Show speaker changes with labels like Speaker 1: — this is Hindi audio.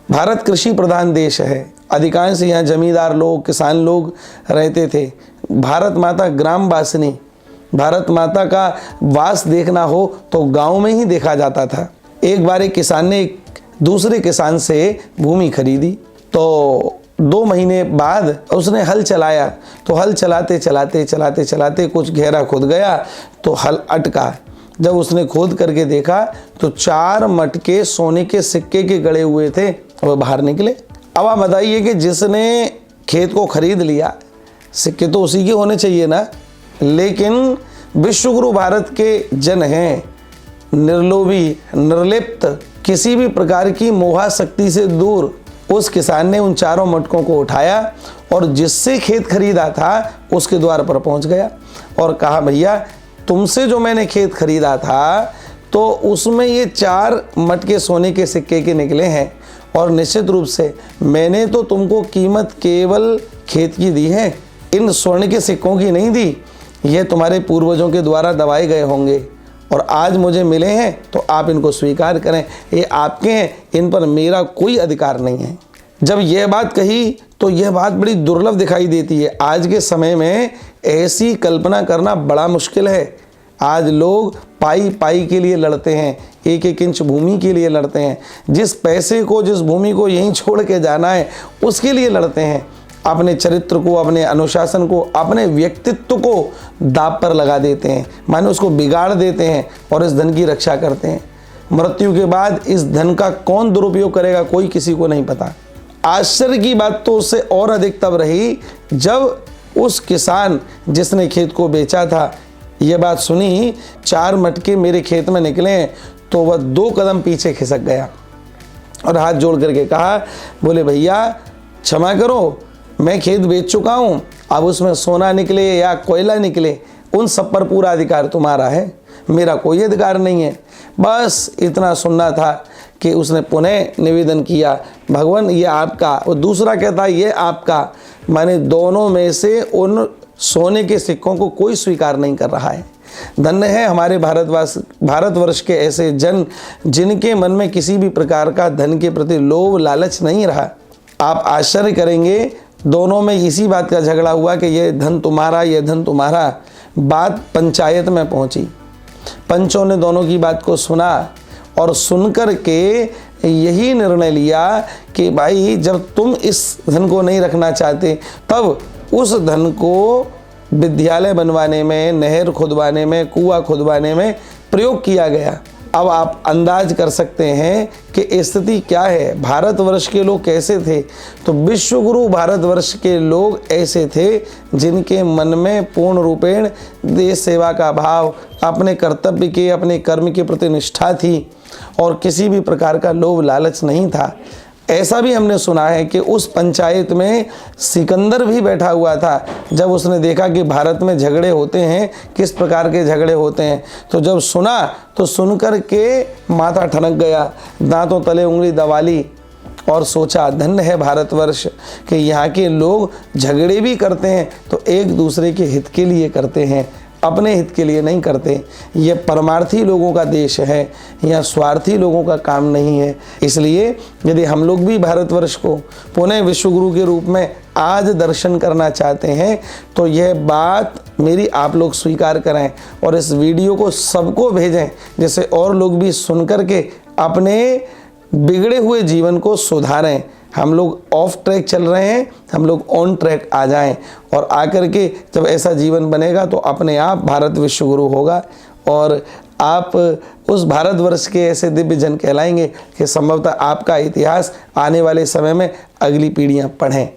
Speaker 1: भारत कृषि प्रधान देश है, अधिकांश यहाँ जमींदार लोग, किसान लोग रहते थे। भारत माता ग्राम वासिनी, भारत माता का वास देखना हो तो गांव में ही देखा जाता था। एक बार एक किसान ने एक दूसरे किसान से भूमि खरीदी, तो 2 महीने बाद उसने हल चलाया, तो हल चलाते चलाते चलाते चलाते कुछ गहरा खुद गया तो हल अटका। जब उसने खोद करके देखा तो 4 मटके सोने के सिक्के के गड़े हुए थे, वह बाहर निकले। अब आप बताइए कि जिसने खेत को खरीद लिया, सिक्के तो उसी के होने चाहिए ना, लेकिन विश्वगुरु भारत के जन हैं, निर्लोभी, निर्लिप्त, किसी भी प्रकार की मोहाशक्ति से दूर। उस किसान ने उन 4 मटकों को उठाया और जिससे खेत खरीदा था उसके द्वार पर पहुंच गया और कहा, भैया तुमसे जो मैंने खेत खरीदा था तो उसमें ये 4 मटके सोने के सिक्के के निकले हैं, और निश्चित रूप से मैंने तो तुमको कीमत केवल खेत की दी है, इन स्वर्ण के सिक्कों की नहीं दी। ये तुम्हारे पूर्वजों के द्वारा दबाए गए होंगे और आज मुझे मिले हैं तो आप इनको स्वीकार करें, ये आपके हैं, इन पर मेरा कोई अधिकार नहीं है। जब यह बात कही तो यह बात बड़ी दुर्लभ दिखाई देती है। आज के समय में ऐसी कल्पना करना बड़ा मुश्किल है। आज लोग पाई पाई के लिए लड़ते हैं, 1-1 इंच भूमि के लिए लड़ते हैं, जिस पैसे को, जिस भूमि को यहीं छोड़ के जाना है उसके लिए लड़ते हैं। अपने चरित्र को, अपने अनुशासन को, अपने व्यक्तित्व को दांव पर लगा देते हैं, माने उसको बिगाड़ देते हैं और इस धन की रक्षा करते हैं। मृत्यु के बाद इस धन का कौन दुरुपयोग करेगा, कोई किसी को नहीं पता। आश्चर्य की बात तो उससे और अधिक तब रही जब उस किसान जिसने खेत को बेचा था ये बात सुनी, 4 मटके मेरे खेत में निकले हैं, तो वह 2 कदम पीछे खिसक गया और हाथ जोड़ करके कहा, बोले भैया क्षमा करो, मैं खेत बेच चुका हूँ, अब उसमें सोना निकले या कोयला निकले उन सब पर पूरा अधिकार तुम्हारा है, मेरा कोई अधिकार नहीं है। बस इतना सुनना था कि उसने पुनः निवेदन किया, भगवान ये आपका, और दूसरा कहता ये आपका, माने दोनों में से उन सोने के सिक्कों को कोई स्वीकार नहीं कर रहा है। धन्य है हमारे भारतवर्ष के ऐसे जन जिनके मन में किसी भी प्रकार का धन के प्रति लोभ लालच नहीं रहा। आप आश्चर्य करेंगे, दोनों में इसी बात का झगड़ा हुआ कि ये धन तुम्हारा, ये धन तुम्हारा। बात पंचायत में पहुंची, पंचों ने दोनों की बात को सुना और सुनकर के यही निर्णय लिया कि भाई जब तुम इस धन को नहीं रखना चाहते तब उस धन को विद्यालय बनवाने में, नहर खुदवाने में, कुआं खुदवाने में प्रयोग किया गया। अब आप अंदाज कर सकते हैं कि स्थिति क्या है, भारतवर्ष के लोग कैसे थे। तो विश्वगुरु भारतवर्ष के लोग ऐसे थे जिनके मन में पूर्ण रूपेण देश सेवा का भाव, अपने कर्तव्य के, अपने कर्म के प्रति निष्ठा थी और किसी भी प्रकार का लोभ लालच नहीं था। ऐसा भी हमने सुना है कि उस पंचायत में सिकंदर भी बैठा हुआ था। जब उसने देखा कि भारत में झगड़े होते हैं, किस प्रकार के झगड़े होते हैं, तो जब सुना तो सुनकर के माथा ठनक गया, दांतों तले उंगली दबा ली और सोचा धन्य है भारतवर्ष कि यहाँ के लोग झगड़े भी करते हैं तो एक दूसरे के हित के लिए करते हैं, अपने हित के लिए नहीं करते। ये परमार्थी लोगों का देश है, यहाँ स्वार्थी लोगों का काम नहीं है। इसलिए यदि हम लोग भी भारतवर्ष को पुनः विश्वगुरु के रूप में आज दर्शन करना चाहते हैं तो यह बात मेरी आप लोग स्वीकार करें और इस वीडियो को सबको भेजें, जिससे और लोग भी सुनकर के अपने बिगड़े हुए जीवन को सुधारें। हम लोग ऑफ ट्रैक चल रहे हैं, हम लोग ऑन ट्रैक आ जाएं और आकर के जब ऐसा जीवन बनेगा तो अपने आप भारत विश्वगुरु होगा और आप उस भारतवर्ष के ऐसे दिव्य जन कहलाएंगे कि संभवतः आपका इतिहास आने वाले समय में अगली पीढ़ियां पढ़ें।